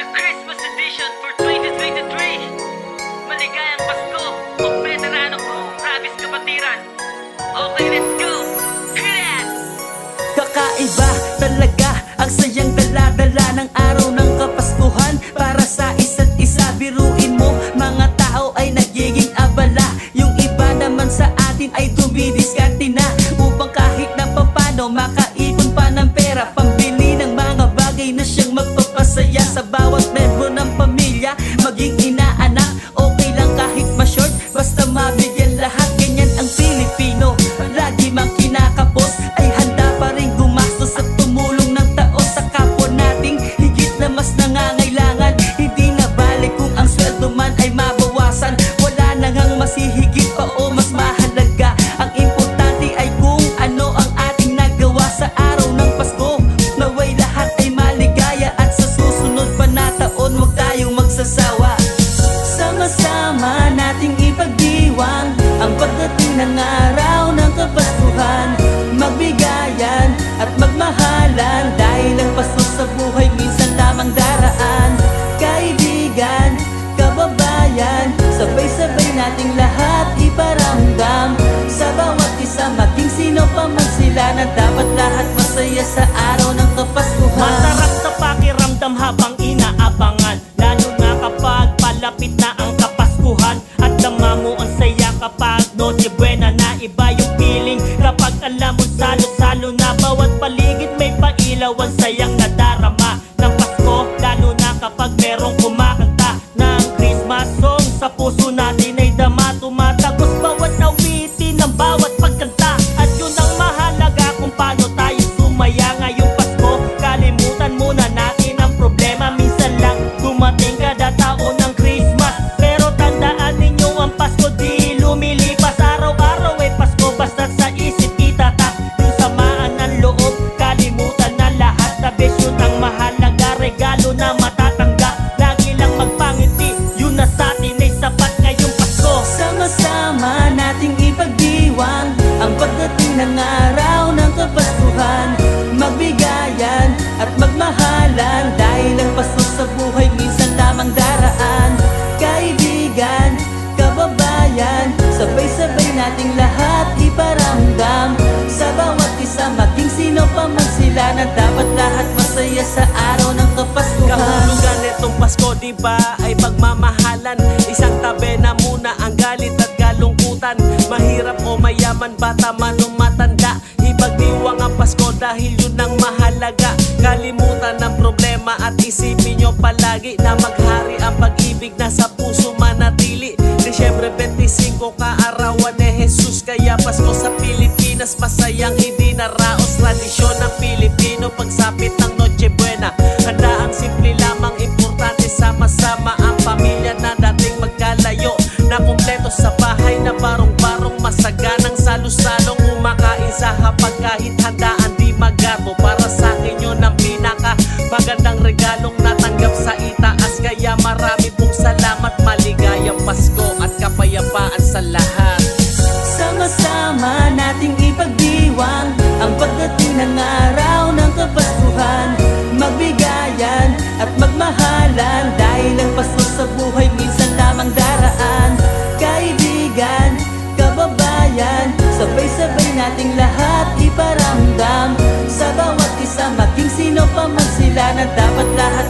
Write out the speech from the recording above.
another Christmas edition for 2023. Maligayang Pasko, Veterano Crew, Travis Kapatiran. Okay, let's go! Kakaiba talaga ang sayang dala-dala ng araw ng Kapaskuhan. Para sa isa't isa, biruin mo, mga tao ay nagiging abala. Yung iba naman sa atin ay dumidiskarte na upang kahit na papano makaipon pa ng pera, pambili ng mga bagay na siyang magpapasaya sa bawat membro ng pamilya. Maging ina-anak, okay lang kahit ma-short, basta mabigyan lahat. Ganyan ang Pilipino, lagi mang kinakapos, ay handa pa rin gumastos at tumulong ng taos sa kapwa nating higit na mas nangangailangan. Hindi na balik kung ang sweldo man ay mabawasan, wala nang ang masihigit pa o mas mahalaga. Ang importante ay kung ano ang ating nagawa sa araw ng Pasko. Naway lahat ay maligaya at sa susunod pa na taon huwag tayong magsasawa. Sama-sama nating ipagdiwang ang pagdating ng araw ng Kapaskuhan. Magbigayan at magmahalan dahil ang Pasko sa buhay minsan lamang daraan. Kaibigan, kababayan, sabay-sabay nating lahat iparamdam sa bawat isa, maging sino pa man sila, na dapat lahat masaya sa araw ng Kapaskuhan. Masarap sa pakiramdam habang inaabangan, lalo na kapag palapit na ang Kapaskuhan. At dama mo ang saya kapag Noche Buena na. Iba yung feeling kapag alam mo salo-salo na bawat paligid may pailaw. Ang sayang nadarama ng Pasko, lalo na kapag merong kumakanta ng Christmas song. Sa puso natin ay dama, tumatagos bawat awitin ng bawat pagkanta. At yun ang mahalaga kung paano tayo sumaya ngayong Pasko. Kalimutan muna natin ang problema, minsan lang dumating kada taon ng Christmas. Pero tandaan ninyo ang Pasko di lumilipas, araw-araw ay Pasko basta't sa isip itatak yung samaan ng loob. Kalimutan na lahat na bes, yun ang mahalaga, regalo na matatanggap. Lagi lang magpangiti, yun na sa atin ay sapat ngayong Pasko. Sama-sama nating ipagdiwang ang pagdating ng araw ng Kapaskuhan. Magbigayan at magmahalan dahil ang Pasko sa buhay minsan lamang daraan. Kaibigan, kababayan, sabay-sabay nating lahat iparamdam sa bawat isa, maging sino pa man sila, na dapat lahat masaya sa araw ng Kapaskuhan. Kahulugan nitong Pasko diba ay pagmamahalan. Isang tabi na muna ang galit at kalungkutan. Mahirap o mayaman, bata man o matanda, ipagdiwang ang Pasko dahil yun ang mahalaga. Kalimutan ang problema at isipin nyo palagi na maghari ang pag-ibig na sa puso manatili. Disyembre 25, kaarawan ni Jesus, kaya Pasko sa Pilipinas masayang hindi naraos. Tradisyon ng Pilipino pagsapit ng Noche Buena, handa ang simple lamang, importante sama-sama ang pamilya na dating magkalayo, na kumpleto sa bahay na barong-barong, masaganang salo-salong kumakain sa hapag kahit handaan di magato. Para sa akin yun ang pinaka magandang regalong natanggap sa itaas, kaya marami pong salamat. Maligayang Pasko at kapayapaan sa lahat. Sama-sama nating ipagdiwang ang pagdating ng araw ng Kapaskuhan. Magbigayan at magmahalan dahil ang Pasko sa buhay minsan lamang daraan. Kaibigan, kababayan, sabay-sabay nating lahat iparamdam sa bawat isa, maging sino pa man sila, na dapat lahat